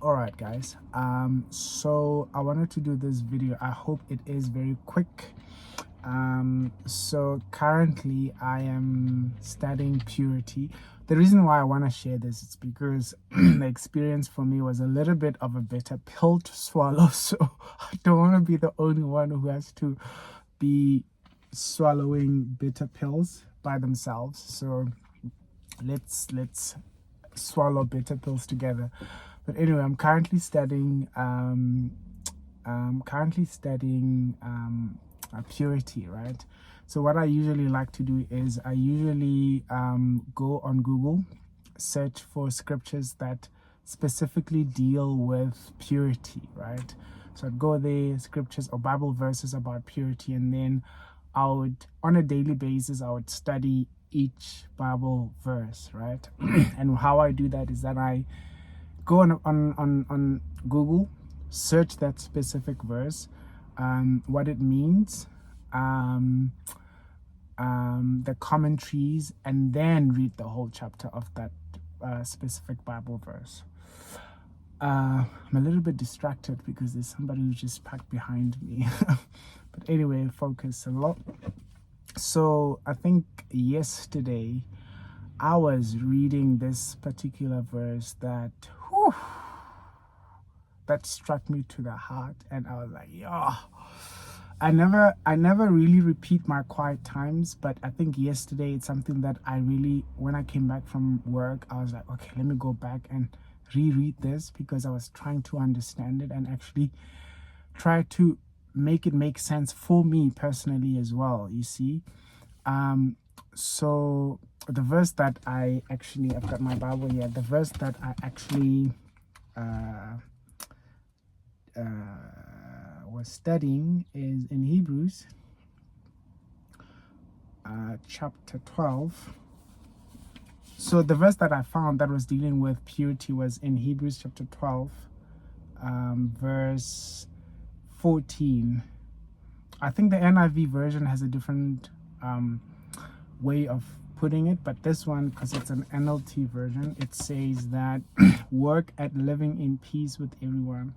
All right, guys, so I wanted to do this video. I hope it is very quick. So currently I am studying purity. The reason why I want to share this is because the experience for me was a little bit of a bitter pill to swallow. So I don't want to be the only one who has to be swallowing bitter pills by themselves. So let's swallow bitter pills together. But anyway, I'm currently studying purity, right? So what I usually like to do is I usually go on Google, search for scriptures that specifically deal with purity, right? So I'd go there, scriptures or Bible verses about purity, and then I would, on a daily basis, I would study each Bible verse, right? And how I do that is that I go on Google, search that specific verse, what it means, the commentaries, and then read the whole chapter of that specific Bible verse. I'm a little bit distracted because there's somebody who just parked behind me. But anyway, focus a lot. So I think yesterday I was reading this particular verse that struck me to the heart, and I was like, yeah. I never really repeat my quiet times, but I think yesterday it's something that I really, when I came back from work, I was like, okay, let me go back and reread this, because I was trying to understand it and actually try to make it make sense for me personally as well, you see. So the verse that I've got my Bible here, the verse that I actually was studying is in Hebrews chapter 12. So the verse that I found that was dealing with purity was in Hebrews chapter 12, verse 14. I think the NIV version has a different way of putting it, but this one, because it's an NLT version, it says that work at living in peace with everyone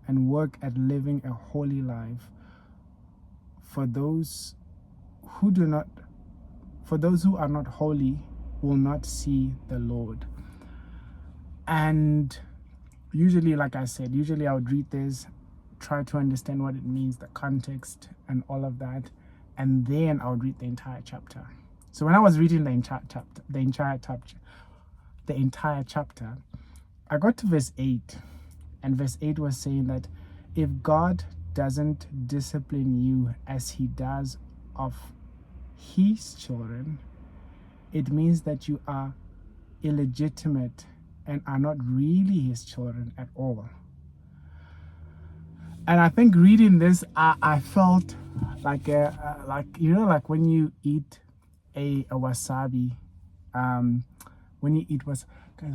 and work at living a holy life, for those who are not holy will not see the Lord. And usually, like I said, I would read this, try to understand what it means, the context and all of that, and then I would read the entire chapter. So when I was reading the entire chapter, I got to verse 8, and verse 8 was saying that if God doesn't discipline you as he does of his children, it means that you are illegitimate and are not really his children at all. And I think reading this, I felt like like when you eat a wasabi, when you eat guys,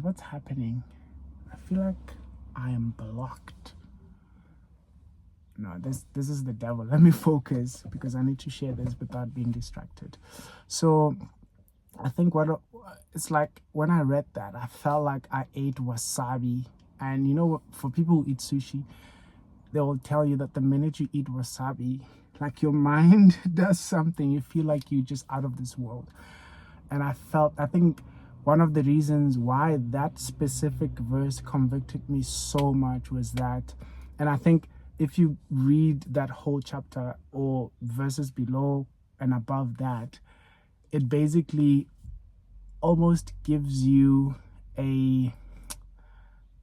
what's happening? I feel like I am blocked. No, this is the devil. Let me focus, because I need to share this without being distracted. So I think it's like when I read that, I felt like I ate wasabi. And for people who eat sushi, they will tell you that the minute you eat wasabi, like your mind does something. You feel like you're just out of this world. And I think one of the reasons why that specific verse convicted me so much was that, and I think if you read that whole chapter or verses below and above that, it basically almost gives you an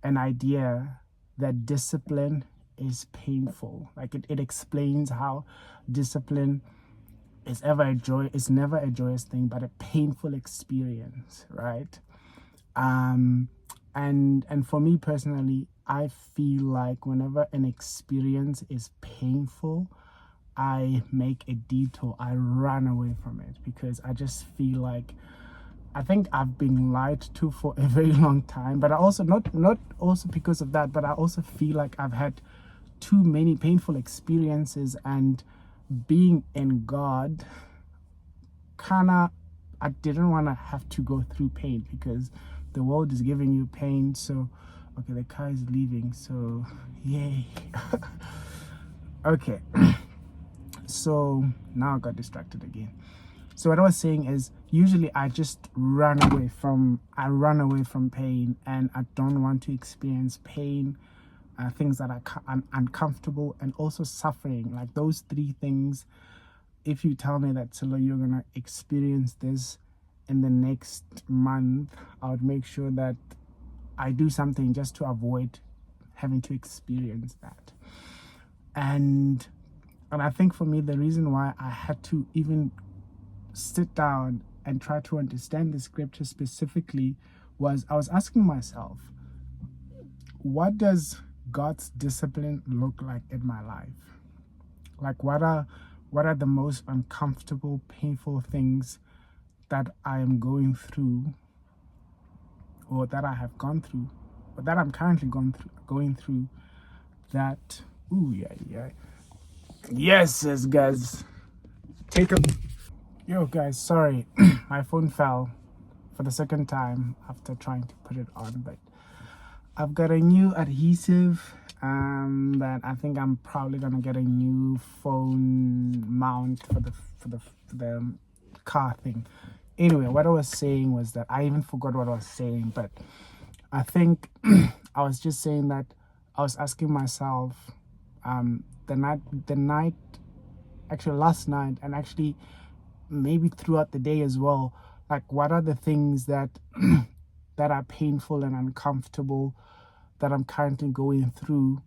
idea that discipline is painful. Like it explains how discipline is never a joyous thing, but a painful experience, right? And for me personally, I feel like whenever an experience is painful, I make a detour. I run away from it, because I just feel like I think I've been lied to for a very long time. But I also not also because of that, but I also feel like I've had too many painful experiences, and being in God, I didn't want to have to go through pain, because the world is giving you pain. So Okay, the car is leaving, so yay. Okay. So now I got distracted again. So what I was saying is, usually I run away from pain, and I don't want to experience pain, things that are uncomfortable, and also suffering. Like those three things, if you tell me that, Silo, you're gonna experience this in the next month, I would make sure that I do something just to avoid having to experience that. And I think for me, the reason why I had to even sit down and try to understand the scripture specifically was I was asking myself, what does God's discipline look like in my life? Like what are the most uncomfortable, painful things that I am going through, or that I have gone through, or that I'm currently going through, that yes guys, take a yo guys, sorry. My phone fell for the second time after trying to put it on, but I've got a new adhesive that I think I'm probably gonna get a new phone mount for the car thing. Anyway, what I was saying was that I even forgot what I was saying, but I think I was just saying that I was asking myself the night, actually last night, and actually maybe throughout the day as well, like what are the things that that are painful and uncomfortable that I'm currently going through,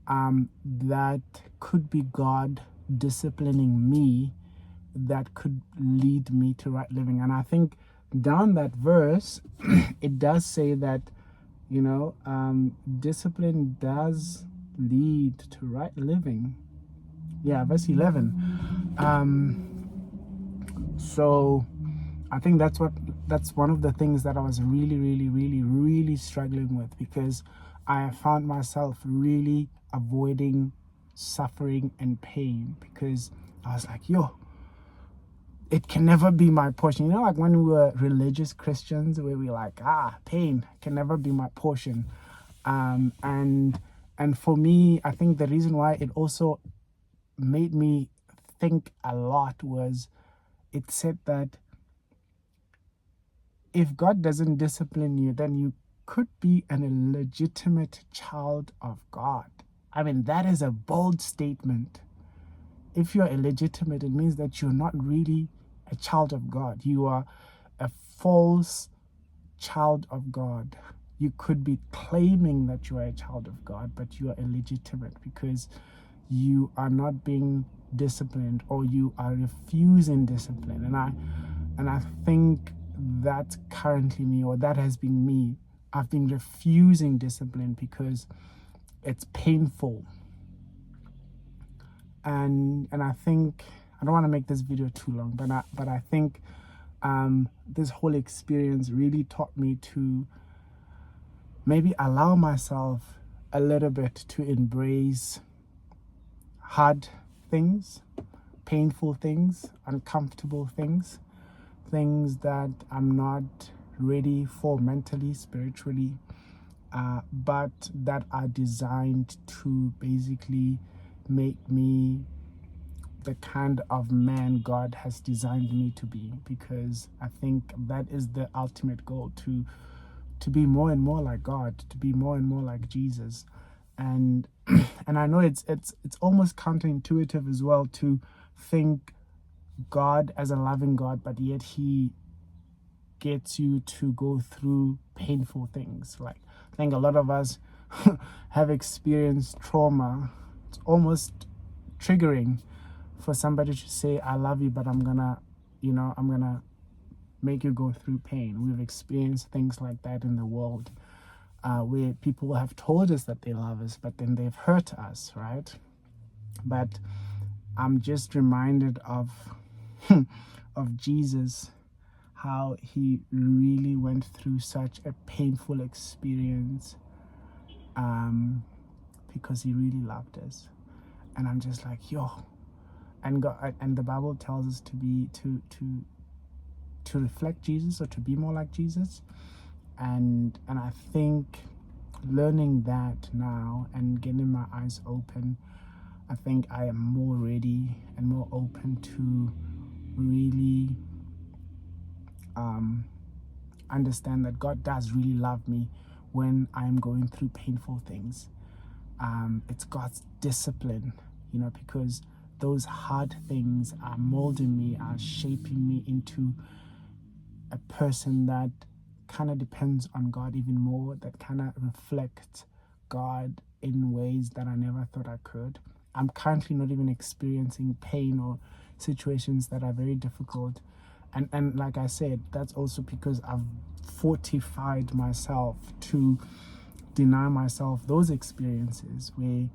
that could be God disciplining me, that could lead me to right living. And I think down that verse it does say that, discipline does lead to right living. Yeah, verse 11. So I think that's one of the things that I was really struggling with, because I found myself really avoiding suffering and pain, because I was like, it can never be my portion. Like when we were religious Christians, where we like, pain can never be my portion. And for me, I think the reason why it also made me think a lot was, it said that if God doesn't discipline you, then you could be an illegitimate child of God. I mean, that is a bold statement. If you're illegitimate, it means that you're not really a child of God. You are a false child of God. You could be claiming that you are a child of God, but you are illegitimate because you are not being disciplined, or you are refusing discipline. And I think that's currently me, or that has been me. I've been refusing discipline because it's painful. And I think, I don't want to make this video too long, but I think this whole experience really taught me to maybe allow myself a little bit to embrace hard things, painful things, uncomfortable things, things that I'm not ready for mentally, spiritually, but that are designed to basically make me the kind of man God has designed me to be, because I think that is the ultimate goal, to be more and more like God, to be more and more like Jesus. And and I know it's almost counterintuitive as well to think God as a loving God, but yet he gets you to go through painful things. Like, I think a lot of us have experienced trauma. It's almost triggering for somebody to say, I love you, but I'm gonna make you go through pain. We've experienced things like that in the world, where people have told us that they love us, but then they've hurt us, right? But I'm just reminded of of Jesus, how he really went through such a painful experience, because he really loved us. And I'm just like, and God, and the Bible tells us to be to reflect Jesus, or to be more like Jesus. And I think learning that now and getting my eyes open, I think I am more ready and more open to really understand that God does really love me when I'm going through painful things. It's God's discipline, because those hard things are molding me, are shaping me into a person that kind of depends on God even more, that kind of reflects God in ways that I never thought I could. I'm currently not even experiencing pain or situations that are very difficult. And like I said, that's also because I've fortified myself to deny myself those experiences where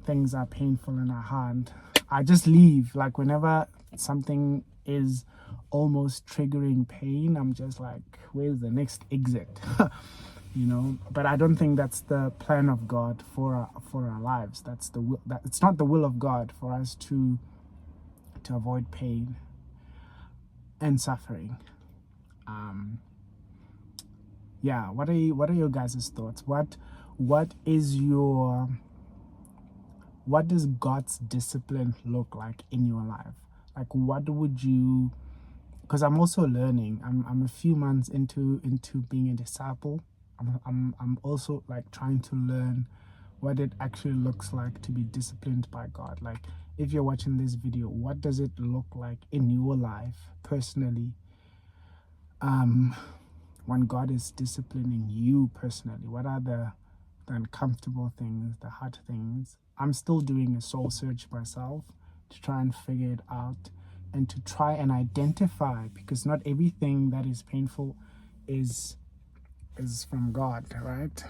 things are painful and are hard. I just leave. Like whenever something is almost triggering pain, I'm just like, where's the next exit? But I don't think that's the plan of God for our lives. That's the will. It's not the will of God for us to avoid pain and suffering. Yeah, what are your guys' thoughts? What does God's discipline look like in your life? Like, what would you? Because I'm also learning. I'm a few months into being a disciple. I'm also like trying to learn what it actually looks like to be disciplined by God. Like, if you're watching this video, what does it look like in your life personally? When God is disciplining you personally, what are the uncomfortable things, the hard things? I'm still doing a soul search myself to try and figure it out and to try and identify, because not everything that is painful is from God, right?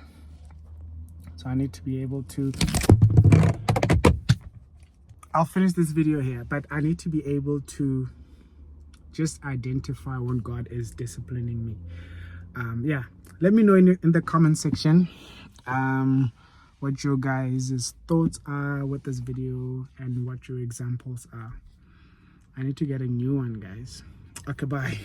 So I need to be able to, I'll finish this video here, but I need to be able to just identify when God is disciplining me. Yeah, let me know in the comment section what your guys' thoughts are with this video and what your examples are. I need to get a new one, guys. Okay, bye.